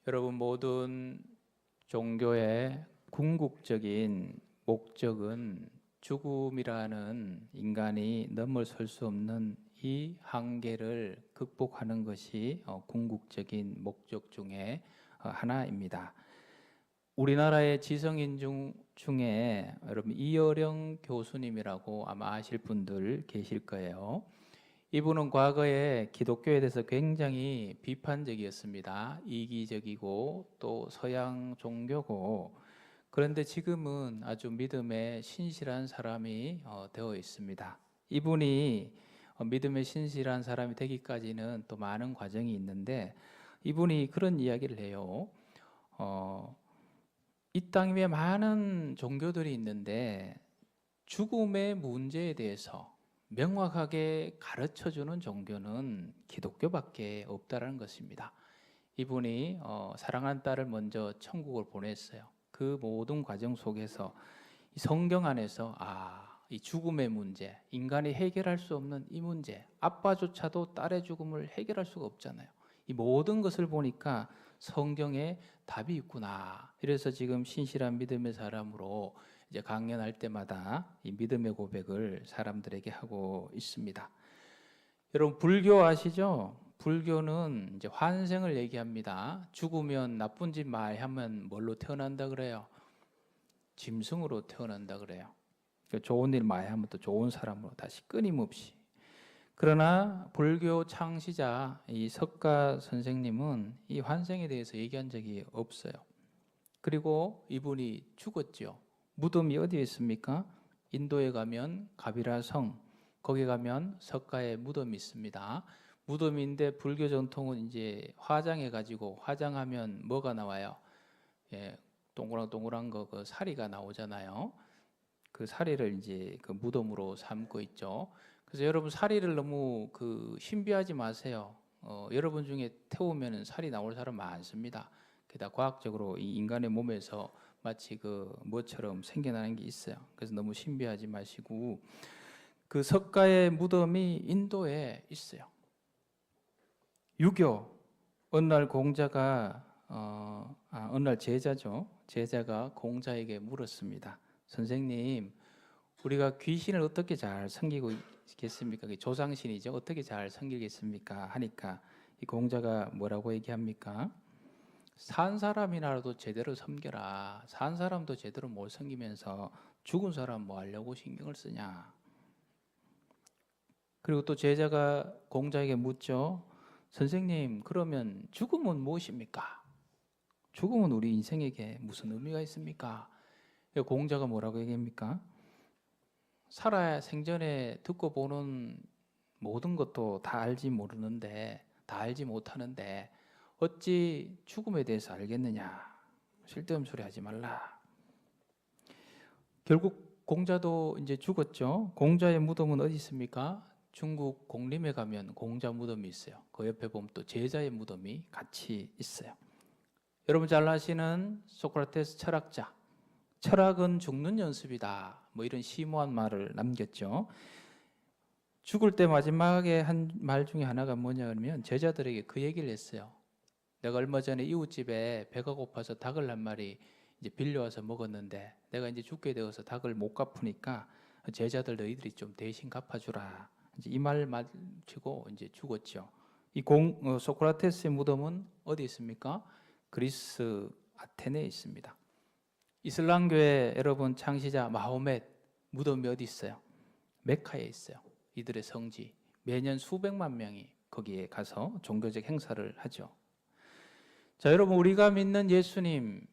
여러분, 모든 종교의 궁극적인 목적은 죽음이라는 인간이 넘어설 수 없는 이 한계를 극복하는 것이 궁극적인 목적 중에 하나입니다. 우리나라의 지성인 중에 여러분 이어령 교수님이라고 아마 아실 분들 계실 거예요. 이분은 과거에 기독교에 대해서 굉장히 비판적이었습니다. 이기적이고 또 서양 종교고, 그런데 지금은 아주 믿음에 신실한 사람이 되어 있습니다. 이분이 믿음에 신실한 사람이 되기까지는 또 많은 과정이 있는데, 이분이 그런 이야기를 해요. 이 땅 위에 많은 종교들이 있는데 죽음의 문제에 대해서 명확하게 가르쳐주는 종교는 기독교밖에 없다는 것입니다. 이분이 사랑하는 딸을 먼저 천국을 보냈어요. 그 모든 과정 속에서 이 성경 안에서 이 죽음의 문제, 인간이 해결할 수 없는 이 문제, 아빠조차도 딸의 죽음을 해결할 수가 없잖아요. 이 모든 것을 보니까 성경에 답이 있구나. 이래서 지금 신실한 믿음의 사람으로 이제 강연할 때마다 이 믿음의 고백을 사람들에게 하고 있습니다. 여러분, 불교 아시죠? 불교는 이제 환생을 얘기합니다. 죽으면 나쁜 짓 많이 하면 뭘로 태어난다 그래요? 짐승으로 태어난다 그래요. 좋은 일 많이 하면 또 좋은 사람으로 다시 끊임없이. 그러나 불교 창시자 이 석가 선생님은 이 환생에 대해서 얘기한 적이 없어요. 그리고 이분이 죽었죠. 무덤이 어디에 있습니까? 인도에 가면 가비라 성, 거기 가면 석가의 무덤이 있습니다. 무덤인데 불교 전통은 이제 화장해 가지고, 화장하면 뭐가 나와요? 동그란 거, 그 사리가 나오잖아요. 그 사리를 이제 그 무덤으로 삼고 있죠. 그래서 여러분, 사리를 너무 신비하지 마세요. 여러분 중에 태우면은 살이 나올 사람 많습니다. 게다가 과학적으로 이 인간의 몸에서 마치 뭐처럼 생겨나는 게 있어요. 그래서 너무 신비하지 마시고, 그 석가의 무덤이 인도에 있어요. 유교. 어느 날 공자가 어느 날 제자죠. 제자가 공자에게 물었습니다. 선생님, 우리가 귀신을 어떻게 잘 섬기고 있겠습니까? 조상신이죠. 어떻게 잘 섬기겠습니까? 하니까 이 공자가 뭐라고 얘기합니까? 산 사람이라도 제대로 섬겨라. 산 사람도 제대로 못 섬기면서 죽은 사람 뭐 하려고 신경을 쓰냐. 그리고 또 제자가 공자에게 묻죠. 선생님, 그러면 죽음은 무엇입니까? 죽음은 우리 인생에게 무슨 의미가 있습니까? 공자가 뭐라고 얘기합니까? 살아야 생전에 듣고 보는 모든 것도 다 알지 모르는데, 다 알지 못하는데 어찌 죽음에 대해서 알겠느냐. 쓸데없는 소리 하지 말라. 결국 공자도 이제 죽었죠. 공자의 무덤은 어디 있습니까? 중국 공림에 가면 공자 무덤이 있어요. 그 옆에 보면 또 제자의 무덤이 같이 있어요. 여러분 잘 아시는 소크라테스 철학자, 철학은 죽는 연습이다, 뭐 이런 심오한 말을 남겼죠. 죽을 때 마지막에 한 말 중에 하나가 뭐냐 그러면 제자들에게 그 얘기를 했어요. 내가 얼마 전에 이웃집에 배가 고파서 닭을 한 마리 이제 빌려와서 먹었는데, 내가 이제 죽게 되어서 닭을 못 갚으니까 제자들 너희들이 좀 대신 갚아주라. 이제 이 말 마치고 이제 죽었죠. 소크라테스의 무덤은 어디 있습니까? 그리스 아테네에 있습니다. 이슬람교의 여러분 창시자 마호멧 무덤이 어디 있어요? 메카에 있어요. 이들의 성지. 매년 수백만 명이 거기에 가서 종교적 행사를 하죠. 자, 여러분, 우리가 믿는 예수님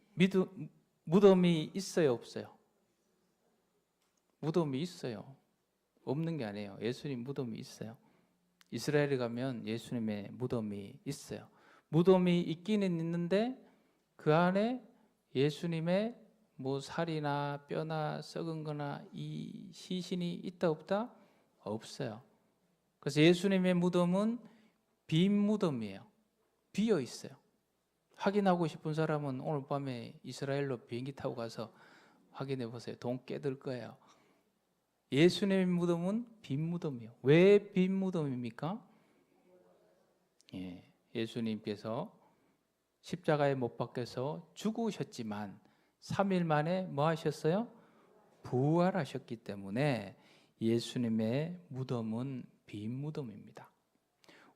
무덤이 있어요, 없어요? 무덤이 있어요. 없는 게 아니에요. 예수님 무덤이 있어요. 이스라엘에 가면 예수님의 무덤이 있어요. 무덤이 있기는 있는데 그 안에 예수님의 뭐 살이나 뼈나 썩은 거나 이 시신이 있다 없다? 없어요. 그래서 예수님의 무덤은 빈 무덤이에요. 비어 있어요. 확인하고 싶은 사람은 오늘 밤에 이스라엘로 비행기 타고 가서 확인해 보세요. 돈 깨들 거예요. 예수님의 무덤은 빈 무덤이에요. 왜 빈 무덤입니까? 예수님께서 십자가에 못 박혀서 죽으셨지만 3일 만에 뭐 하셨어요? 부활하셨기 때문에 예수님의 무덤은 빈 무덤입니다.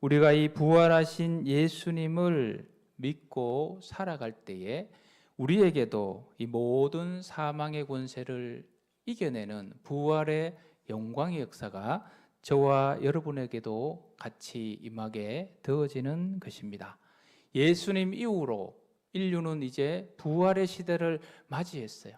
우리가 이 부활하신 예수님을 믿고 살아갈 때에 우리에게도 이 모든 사망의 권세를 이겨내는 부활의 영광의 역사가 저와 여러분에게도 같이 임하게 되어지는 것입니다. 예수님 이후로 인류는 이제 부활의 시대를 맞이했어요.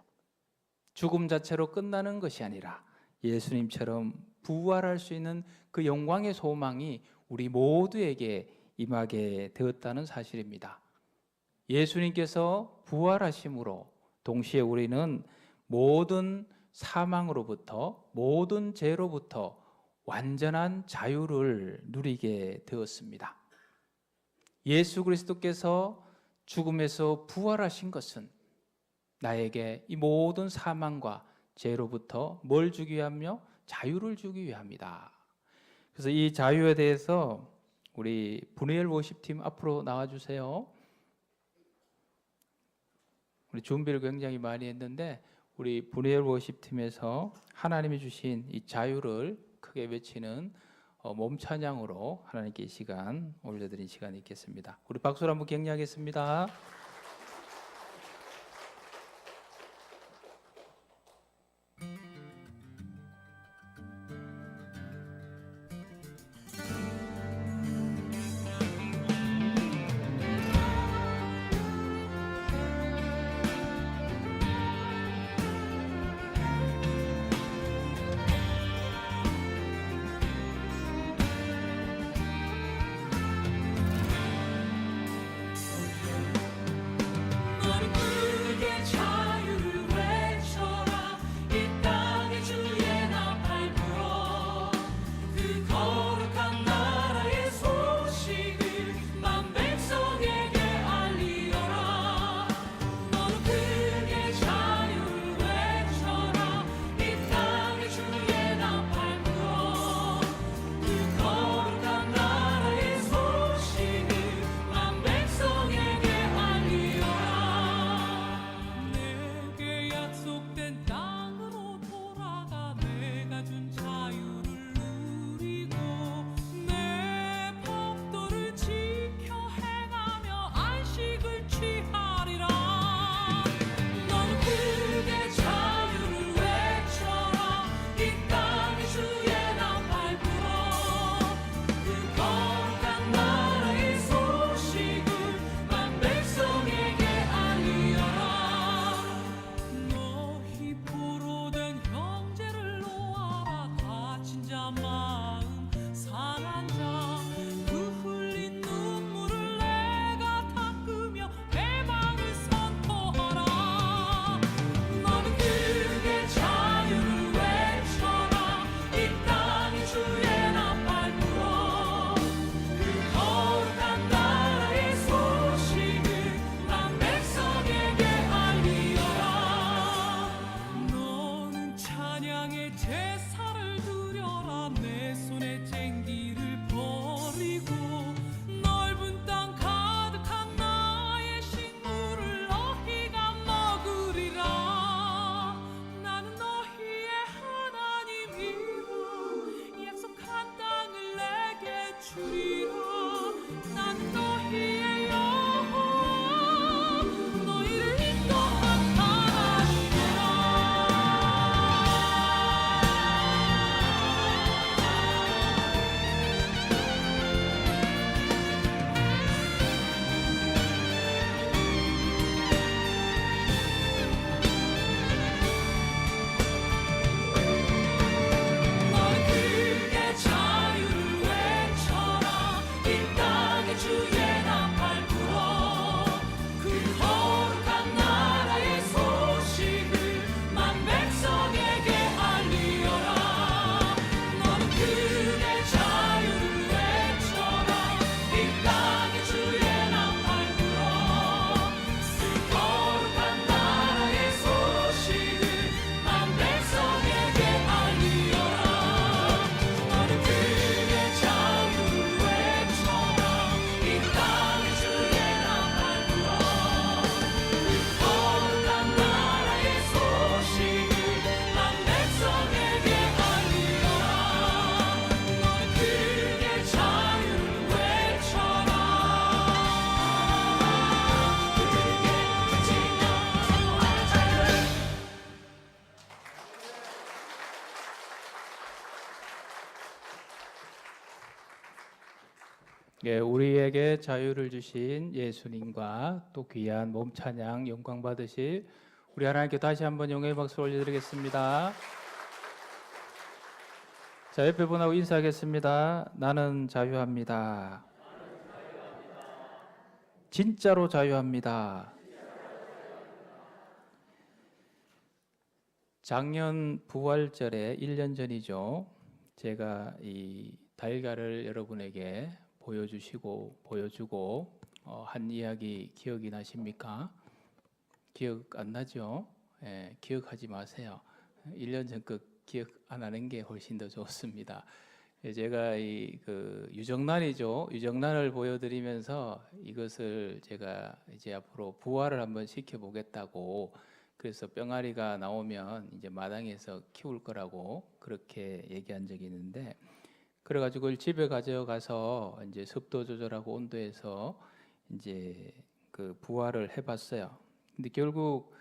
죽음 자체로 끝나는 것이 아니라 예수님처럼 부활할 수 있는 그 영광의 소망이 우리 모두에게 임하게 되었다는 사실입니다. 예수님께서 부활하심으로 동시에 우리는 모든 사망으로부터, 모든 죄로부터 완전한 자유를 누리게 되었습니다. 예수 그리스도께서 죽음에서 부활하신 것은 나에게 이 모든 사망과 죄로부터 뭘 주기 위하며? 자유를 주기 위함이다. 그래서 이 자유에 대해서 우리 분회엘 워십팀 앞으로 나와주세요. 우리 준비를 굉장히 많이 했는데 우리 분회엘 워십팀에서 하나님이 주신 이 자유를 크게 외치는 몸 찬양으로 하나님께 이 시간 올려드린 시간이 있겠습니다. 우리 박수로 한번 격려하겠습니다. 예, 우리에게 자유를 주신 예수님과 또 귀한 몸 찬양 영광 받으실 우리 하나님께 다시 한번 영광의 박수 올려드리겠습니다. 자, 옆에 분하고 인사하겠습니다. 나는 자유합니다. 진짜로 자유합니다. 작년 부활절에 1년 전이죠. 제가 이 달걀을 여러분에게 보여주고 한 이야기 기억이 나십니까? 기억 안 나죠? 예, 기억하지 마세요. 1년 전 그 기억 안 하는 게 훨씬 더 좋습니다. 예, 제가 그 유정란이죠. 유정란을 보여드리면서 이것을 제가 이제 앞으로 부화를 한번 시켜보겠다고, 그래서 병아리가 나오면 이제 마당에서 키울 거라고 그렇게 얘기한 적이 있는데, 그래가지고 그걸 집에 가져가서 이제 습도 조절하고 온도에서 이제 그 부화를 해봤어요. 근데 결국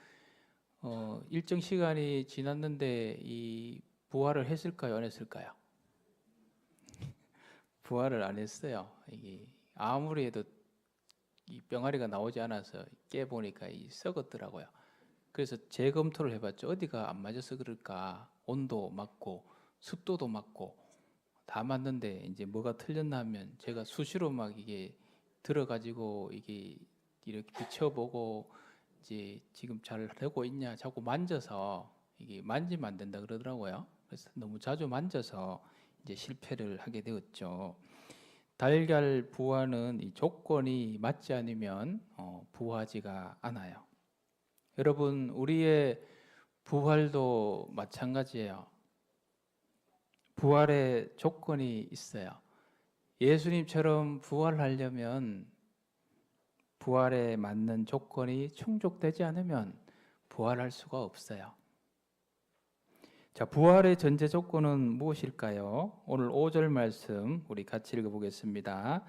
일정 시간이 지났는데 이 부화를 했을까요, 안 했을까요? 부화를 안 했어요. 이게 아무리 해도 이 병아리가 나오지 않아서 깨 보니까 이 썩었더라고요. 그래서 재검토를 해봤죠. 어디가 안 맞아서 그럴까? 온도 맞고 습도도 맞고 다 맞는데 이제 뭐가 틀렸나 하면 제가 수시로 막 이게 들어가지고 이게 이렇게 비춰보고 이제 지금 잘 되고 있냐 자꾸 만져서, 이게 만지면 안 된다 그러더라고요. 그래서 너무 자주 만져서 이제 실패를 하게 되었죠. 달걀 부화는 이 조건이 맞지 않으면 부화하지가 않아요. 여러분, 우리의 부활도 마찬가지예요. 부활의 조건이 있어요. 예수님처럼 부활하려면 부활에 맞는 조건이 충족되지 않으면 부활할 수가 없어요. 자, 부활의 전제 조건은 무엇일까요? 오늘 5절 말씀 우리 같이 읽어보겠습니다.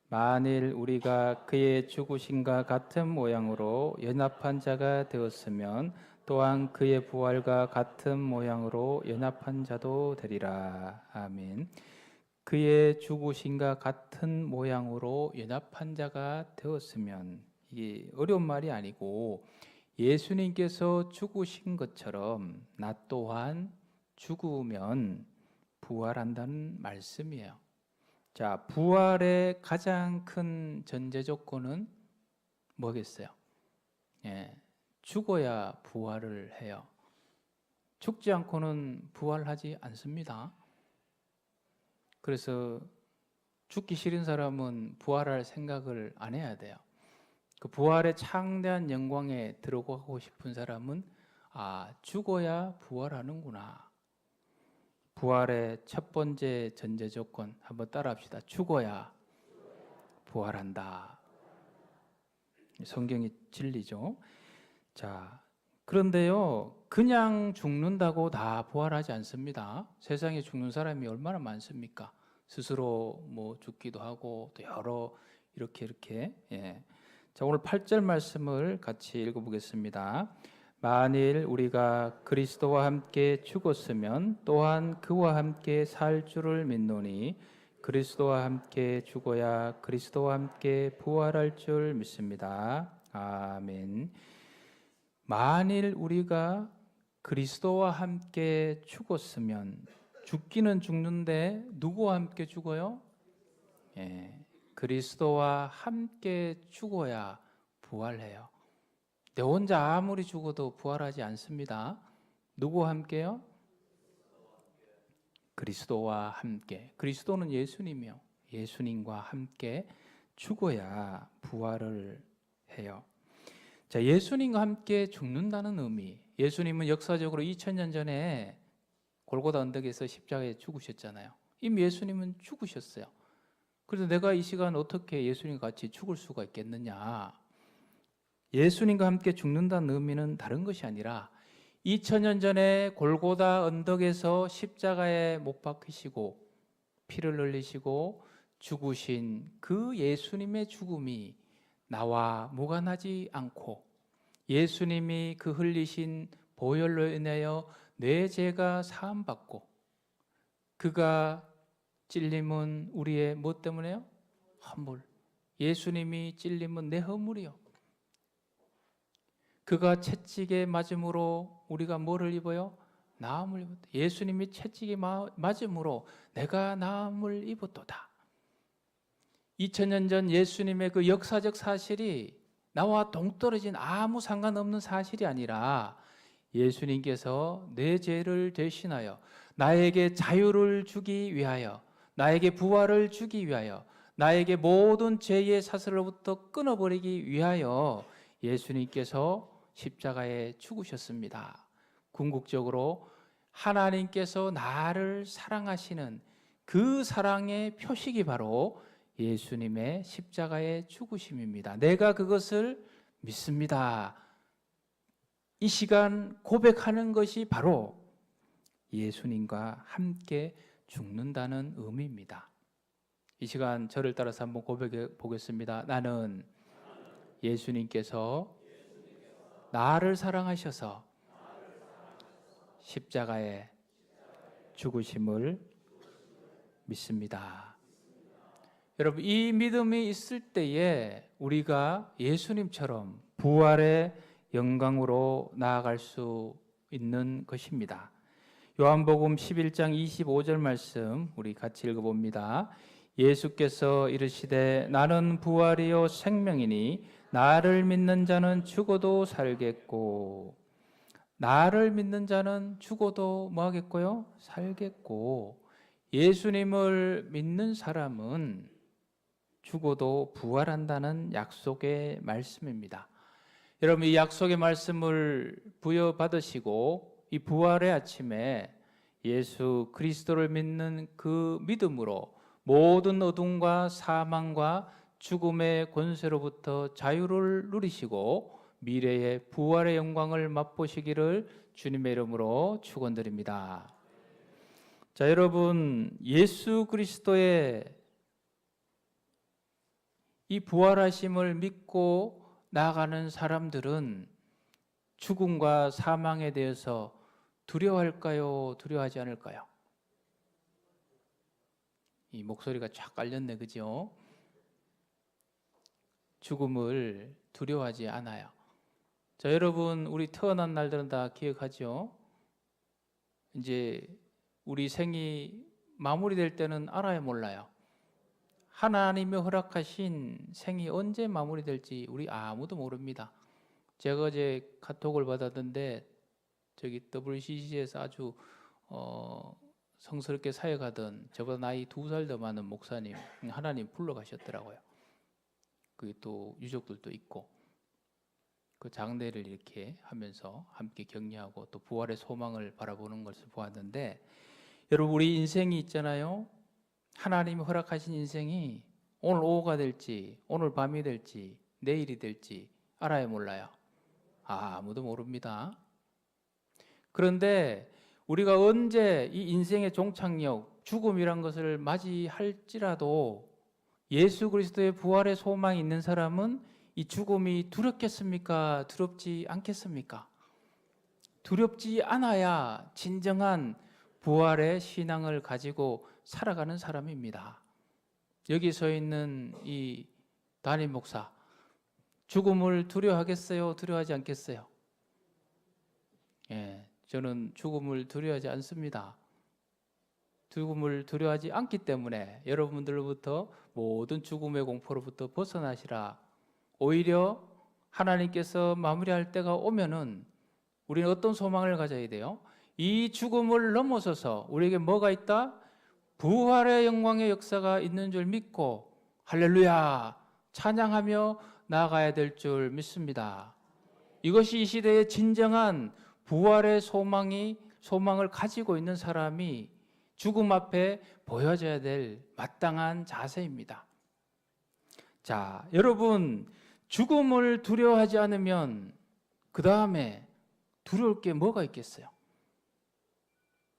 만일 우리가 그의 죽으심과 같은 모양으로 연합한 자가 되었으면 또한 그의 부활과 같은 모양으로 연합한 자도 되리라. 아멘. 그의 죽으심과 같은 모양으로 연합한 자가 되었으면, 이게 어려운 말이 아니고 예수님께서 죽으신 것처럼 나 또한 죽으면 부활한다는 말씀이에요. 자, 부활의 가장 큰 전제 조건은 뭐겠어요? 예, 죽어야 부활을 해요. 죽지 않고는 부활하지 않습니다. 그래서 죽기 싫은 사람은 부활할 생각을 안 해야 돼요. 그 부활의 창대한 영광에 들어가고 싶은 사람은 죽어야 부활하는구나. 부활의 첫 번째 전제 조건 한번 따라합시다. 죽어야 부활한다. 성경이 진리죠. 자, 그런데요, 그냥 죽는다고 다 부활하지 않습니다. 세상에 죽는 사람이 얼마나 많습니까? 스스로 뭐 죽기도 하고 또 여러 이렇게. 예. 자, 오늘 8절 말씀을 같이 읽어보겠습니다. 만일 우리가 그리스도와 함께 죽었으면 또한 그와 함께 살 줄을 믿노니 그리스도와 함께 죽어야 그리스도와 함께 부활할 줄 믿습니다. 아멘. 만일 우리가 그리스도와 함께 죽었으면, 죽기는 죽는데 누구와 함께 죽어요? 예, 그리스도와 함께 죽어야 부활해요. 내 혼자 아무리 죽어도 부활하지 않습니다. 누구와 함께요? 그리스도와 함께. 그리스도는 예수님이요. 예수님과 함께 죽어야 부활을 해요. 자, 예수님과 함께 죽는다는 의미. 예수님은 역사적으로 2000년 전에 골고다 언덕에서 십자가에 죽으셨잖아요. 이미 예수님은 죽으셨어요. 그래서 내가 이 시간 어떻게 예수님과 같이 죽을 수가 있겠느냐? 예수님과 함께 죽는다는 의미는 다른 것이 아니라 2000년 전에 골고다 언덕에서 십자가에 못 박히시고 피를 흘리시고 죽으신 그 예수님의 죽음이 나와 무관하지 않고, 예수님이 그 흘리신 보혈로 인하여 내 죄가 사함받고, 그가 찔림은 우리의 무엇 때문에요? 허물. 예수님이 찔림은 내 허물이요. 그가 채찍에 맞음으로 우리가 뭐를 입어요? 나음을 입었다. 예수님이 채찍에 맞음으로 내가 나음을 입었도다. 2000년 전 예수님의 그 역사적 사실이 나와 동떨어진 아무 상관없는 사실이 아니라 예수님께서 내 죄를 대신하여 나에게 자유를 주기 위하여, 나에게 부활을 주기 위하여, 나에게 모든 죄의 사슬로부터 끊어버리기 위하여 예수님께서 십자가에 죽으셨습니다. 궁극적으로 하나님께서 나를 사랑하시는 그 사랑의 표식이 바로 예수님의 십자가의 죽으심입니다. 내가 그것을 믿습니다. 이 시간 고백하는 것이 바로 예수님과 함께 죽는다는 의미입니다. 이 시간 저를 따라서 한번 고백해 보겠습니다. 나는 예수님께서 나를 사랑하셔서 십자가에 죽으심을 믿습니다. 여러분, 이 믿음이 있을 때에 우리가 예수님처럼 부활의 영광으로 나아갈 수 있는 것입니다. 요한복음 11장 25절 말씀 우리 같이 읽어봅니다. 예수께서 이르시되 나는 부활이요 생명이니 나를 믿는 자는 죽어도 살겠고, 나를 믿는 자는 죽어도 뭐 하겠고요? 살겠고, 예수님을 믿는 사람은 죽어도 부활한다는 약속의 말씀입니다. 여러분, 이 약속의 말씀을 부여받으시고 이 부활의 아침에 예수 그리스도를 믿는 그 믿음으로 모든 어둠과 사망과 죽음의 권세로부터 자유를 누리시고 미래의 부활의 영광을 맛보시기를 주님의 이름으로 축원드립니다. 자, 여러분, 예수 그리스도의 이 부활하심을 믿고 나아가는 사람들은 죽음과 사망에 대해서 두려워할까요? 두려워하지 않을까요? 이 목소리가 쫙 깔렸네, 그죠? 죽음을 두려워하지 않아요. 자, 여러분, 우리 태어난 날들은 다 기억하죠? 이제 우리 생이 마무리될 때는 알아야 몰라요. 하나님이 허락하신 생이 언제 마무리될지 우리 아무도 모릅니다. 제가 어제 카톡을 받았는데 저기 WCC에서 아주 성스럽게 사역하던 저보다 나이 2살 더 많은 목사님 하나님 불러가셨더라고요. 그게 또 유족들도 있고 그 장례를 이렇게 하면서 함께 격려하고 또 부활의 소망을 바라보는 것을 보았는데, 여러분, 우리 인생이 있잖아요. 하나님이 허락하신 인생이 오늘 오후가 될지 오늘 밤이 될지 내일이 될지 알아야 몰라요. 아무도 모릅니다. 그런데 우리가 언제 이 인생의 종착역 죽음이란 것을 맞이할지라도 예수 그리스도의 부활의 소망이 있는 사람은 이 죽음이 두렵겠습니까? 두렵지 않겠습니까? 두렵지 않아야 진정한 부활의 신앙을 가지고 살아가는 사람입니다. 여기 서 있는 이 담임 목사, 죽음을 두려워하겠어요? 두려워하지 않겠어요? 예, 저는 죽음을 두려워하지 않습니다. 죽음을 두려워하지 않기 때문에 여러분들로부터 모든 죽음의 공포로부터 벗어나시라. 오히려 하나님께서 마무리할 때가 오면은 우리는 어떤 소망을 가져야 돼요? 이 죽음을 넘어서서 우리에게 뭐가 있다? 부활의 영광의 역사가 있는 줄 믿고 할렐루야 찬양하며 나아가야 될 줄 믿습니다. 이것이 이 시대의 진정한 부활의 소망을 가지고 있는 사람이 죽음 앞에 보여져야 될 마땅한 자세입니다. 자, 여러분, 죽음을 두려워하지 않으면 그 다음에 두려울 게 뭐가 있겠어요?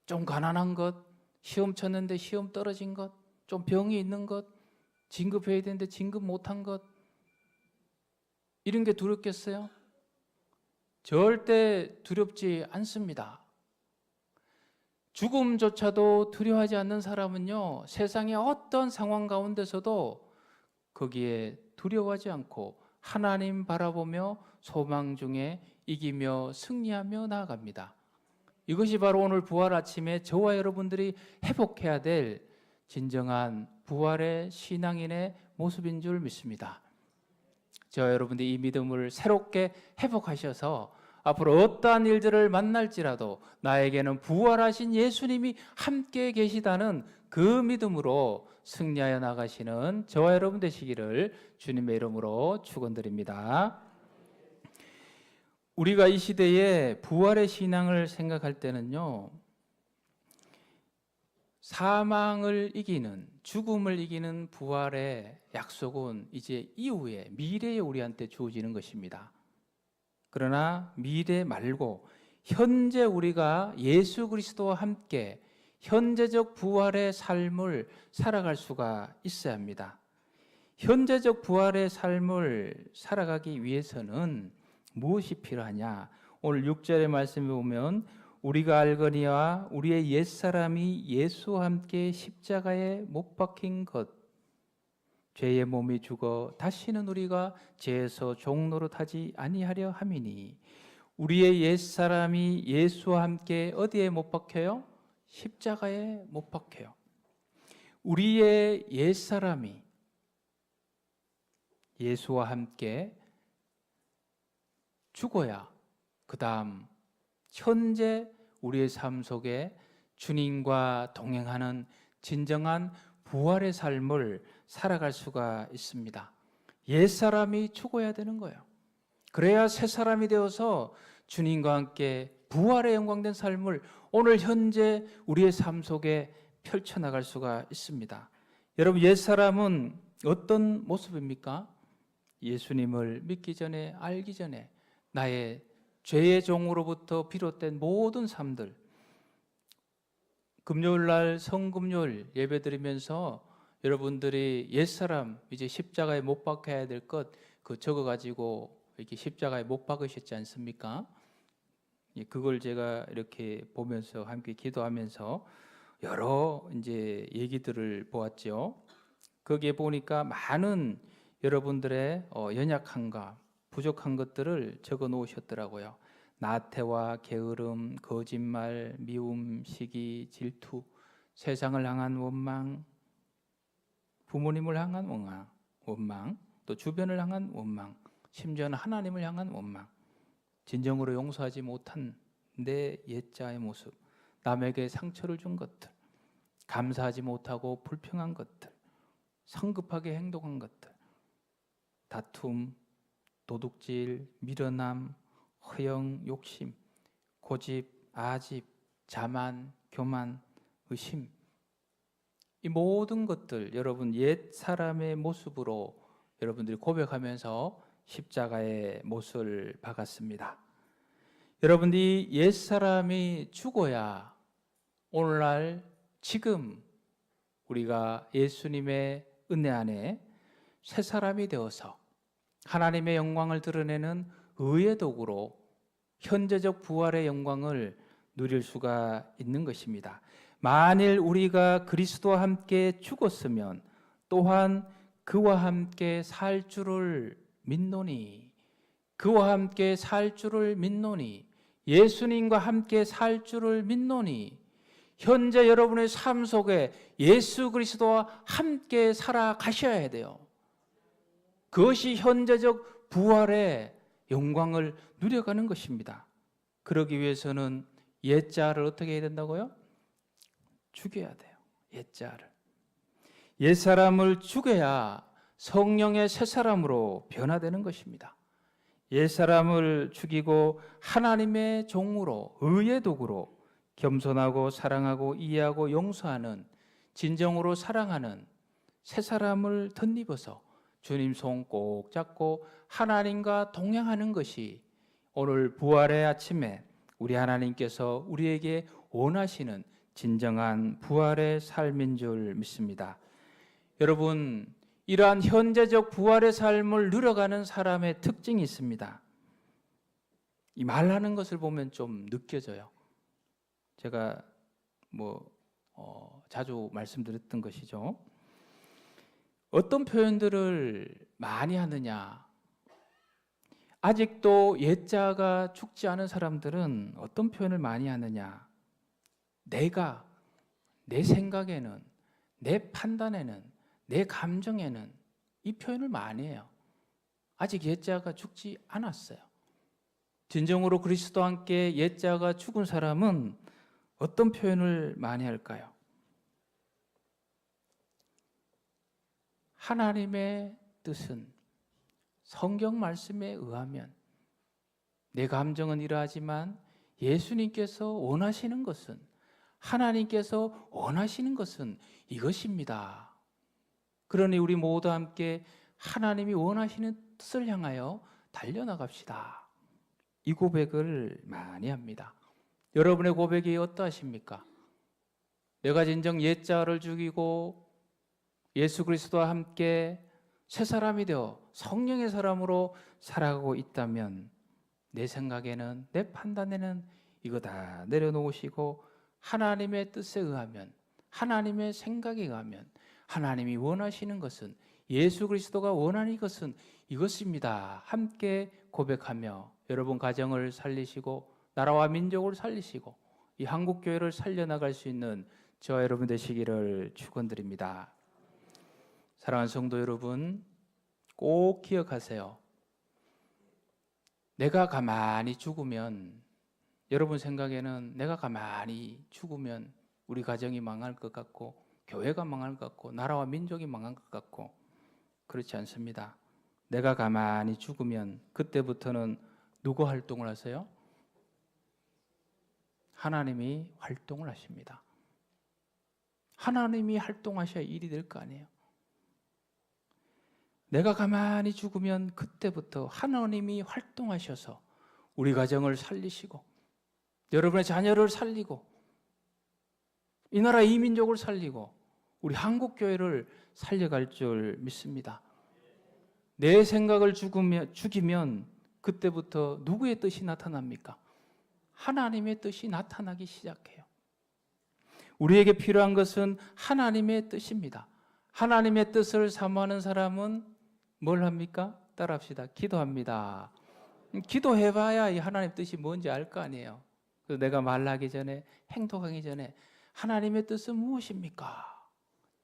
좀 가난한 것, 시험 쳤는데 시험 떨어진 것, 좀 병이 있는 것, 진급해야 되는데 진급 못한 것, 이런 게 두렵겠어요? 절대 두렵지 않습니다. 죽음조차도 두려워하지 않는 사람은요, 세상의 어떤 상황 가운데서도 거기에 두려워하지 않고 하나님 바라보며 소망 중에 이기며 승리하며 나아갑니다. 이것이 바로 오늘 부활 아침에 저와 여러분들이 회복해야 될 진정한 부활의 신앙인의 모습인 줄 믿습니다. 저와 여러분들이 이 믿음을 새롭게 회복하셔서 앞으로 어떠한 일들을 만날지라도 나에게는 부활하신 예수님이 함께 계시다는 그 믿음으로 승리하여 나가시는 저와 여러분 되시기를 주님의 이름으로 축원드립니다. 우리가 이 시대에 부활의 신앙을 생각할 때는요, 사망을 이기는, 죽음을 이기는 부활의 약속은 이제 이후에 미래에 우리한테 주어지는 것입니다. 그러나 미래 말고 현재 우리가 예수 그리스도와 함께 현재적 부활의 삶을 살아갈 수가 있어야 합니다. 현재적 부활의 삶을 살아가기 위해서는 무엇이 필요하냐? 오늘 6절의 말씀에 보면 우리가 알거니와 우리의 옛사람이 예수와 함께 십자가에 못 박힌 것, 죄의 몸이 죽어 다시는 우리가 죄에서 종노릇하지 아니하려 함이니. 우리의 옛사람이 예수와 함께 어디에 못 박혀요? 십자가에 못 박혀요. 우리의 옛사람이 예수와 함께 죽어야 그 다음 현재 우리의 삶 속에 주님과 동행하는 진정한 부활의 삶을 살아갈 수가 있습니다. 옛사람이 죽어야 되는 거예요. 그래야 새 사람이 되어서 주님과 함께 부활의 영광된 삶을 오늘 현재 우리의 삶 속에 펼쳐나갈 수가 있습니다. 여러분, 옛사람은 어떤 모습입니까? 예수님을 믿기 전에, 알기 전에 나의 죄의 종으로부터 비롯된 모든 삶들, 금요일날 성금요일 예배드리면서 여러분들이 옛사람 이제 십자가에 못 박혀야 될 것 그 적어가지고 이렇게 십자가에 못 박으셨지 않습니까? 그걸 제가 이렇게 보면서 함께 기도하면서 여러 이제 얘기들을 보았죠. 거기에 보니까 많은 여러분들의 연약함과 부족한 것들을 적어 놓으셨더라고요. 나태와 게으름, 거짓말, 미움, 시기, 질투, 세상을 향한 원망, 부모님을 향한 원망, 또 주변을 향한 원망, 심지어는 하나님을 향한 원망, 진정으로 용서하지 못한 내 옛자의 모습, 남에게 상처를 준 것들, 감사하지 못하고 불평한 것들, 성급하게 행동한 것들, 다툼, 도둑질, 미련함, 허영, 욕심, 고집, 아집, 자만, 교만, 의심, 이 모든 것들 여러분 옛 사람의 모습으로 여러분들이 고백하면서 십자가의 못을 박았습니다. 여러분들이 옛 사람이 죽어야 오늘날 지금 우리가 예수님의 은혜 안에 새 사람이 되어서 하나님의 영광을 드러내는 의의 도구로 현재적 부활의 영광을 누릴 수가 있는 것입니다. 만일 우리가 그리스도와 함께 죽었으면 또한 그와 함께 살 줄을 믿노니, 그와 함께 살 줄을 믿노니, 예수님과 함께 살 줄을 믿노니, 현재 여러분의 삶 속에 예수 그리스도와 함께 살아가셔야 돼요. 그것이 현재적 부활의 영광을 누려가는 것입니다. 그러기 위해서는 옛자를 어떻게 해야 된다고요? 죽여야 돼요. 옛자를. 옛사람을 죽여야 성령의 새 사람으로 변화되는 것입니다. 옛사람을 죽이고 하나님의 종으로, 의의 도구로 겸손하고 사랑하고 이해하고 용서하는, 진정으로 사랑하는 새 사람을 덧입어서 주님 손 꼭 잡고 하나님과 동행하는 것이 오늘 부활의 아침에 우리 하나님께서 우리에게 원하시는 진정한 부활의 삶인 줄 믿습니다. 여러분, 이러한 현재적 부활의 삶을 누려가는 사람의 특징이 있습니다. 이 말하는 것을 보면 좀 느껴져요. 제가 자주 말씀드렸던 것이죠. 어떤 표현들을 많이 하느냐? 아직도 옛자가 죽지 않은 사람들은 어떤 표현을 많이 하느냐? 내가, 내 생각에는, 내 판단에는, 내 감정에는 이 표현을 많이 해요. 아직 옛자가 죽지 않았어요. 진정으로 그리스도와 함께 옛자가 죽은 사람은 어떤 표현을 많이 할까요? 하나님의 뜻은 성경 말씀에 의하면 내 감정은 이러하지만 예수님께서 원하시는 것은, 하나님께서 원하시는 것은 이것입니다. 그러니 우리 모두 함께 하나님이 원하시는 뜻을 향하여 달려나갑시다. 이 고백을 많이 합니다. 여러분의 고백이 어떠하십니까? 내가 진정 옛자를 죽이고 예수 그리스도와 함께 새 사람이 되어 성령의 사람으로 살아가고 있다면 내 생각에는, 내 판단에는 이거 다 내려놓으시고 하나님의 뜻에 의하면, 하나님의 생각에 의하면 하나님이 원하시는 것은, 예수 그리스도가 원하는 것은 이것입니다. 함께 고백하며 여러분 가정을 살리시고 나라와 민족을 살리시고 이 한국교회를 살려나갈 수 있는 저와 여러분 되시기를 축원드립니다. 사랑하는 성도 여러분, 꼭 기억하세요. 내가 가만히 죽으면, 여러분 생각에는 내가 가만히 죽으면 우리 가정이 망할 것 같고 교회가 망할 것 같고 나라와 민족이 망할 것 같고, 그렇지 않습니다. 내가 가만히 죽으면 그때부터는 누구 활동을 하세요? 하나님이 활동을 하십니다. 하나님이 활동하셔야 일이 될 거 아니에요. 내가 가만히 죽으면 그때부터 하나님이 활동하셔서 우리 가정을 살리시고 여러분의 자녀를 살리고 이 나라 이 민족을 살리고 우리 한국교회를 살려갈 줄 믿습니다. 내 생각을 죽이면 그때부터 누구의 뜻이 나타납니까? 하나님의 뜻이 나타나기 시작해요. 우리에게 필요한 것은 하나님의 뜻입니다. 하나님의 뜻을 사모하는 사람은 뭘 합니까? 따라합시다. 기도합니다. 기도해봐야 이 하나님의 뜻이 뭔지 알 거 아니에요. 그래서 내가 말하기 전에, 행동하기 전에 하나님의 뜻은 무엇입니까?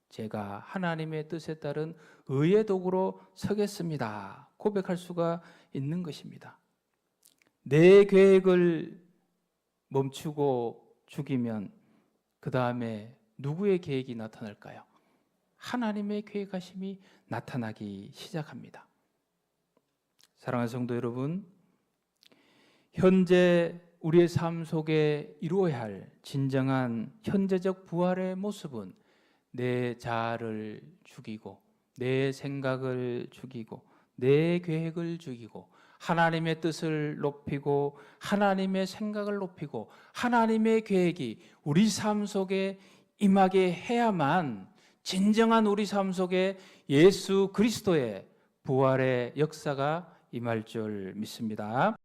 제가 하나님의 뜻에 따른 의의 도구로 서겠습니다. 고백할 수가 있는 것입니다. 내 계획을 멈추고 죽이면 그 다음에 누구의 계획이 나타날까요? 하나님의 계획하심이 나타나기 시작합니다. 사랑하는 성도 여러분, 현재 우리의 삶 속에 이루어야 할 진정한 현재적 부활의 모습은 내 자아를 죽이고 내 생각을 죽이고 내 계획을 죽이고 하나님의 뜻을 높이고 하나님의 생각을 높이고 하나님의 계획이 우리 삶 속에 임하게 해야만 진정한 우리 삶 속에 예수 그리스도의 부활의 역사가 임할 줄 믿습니다.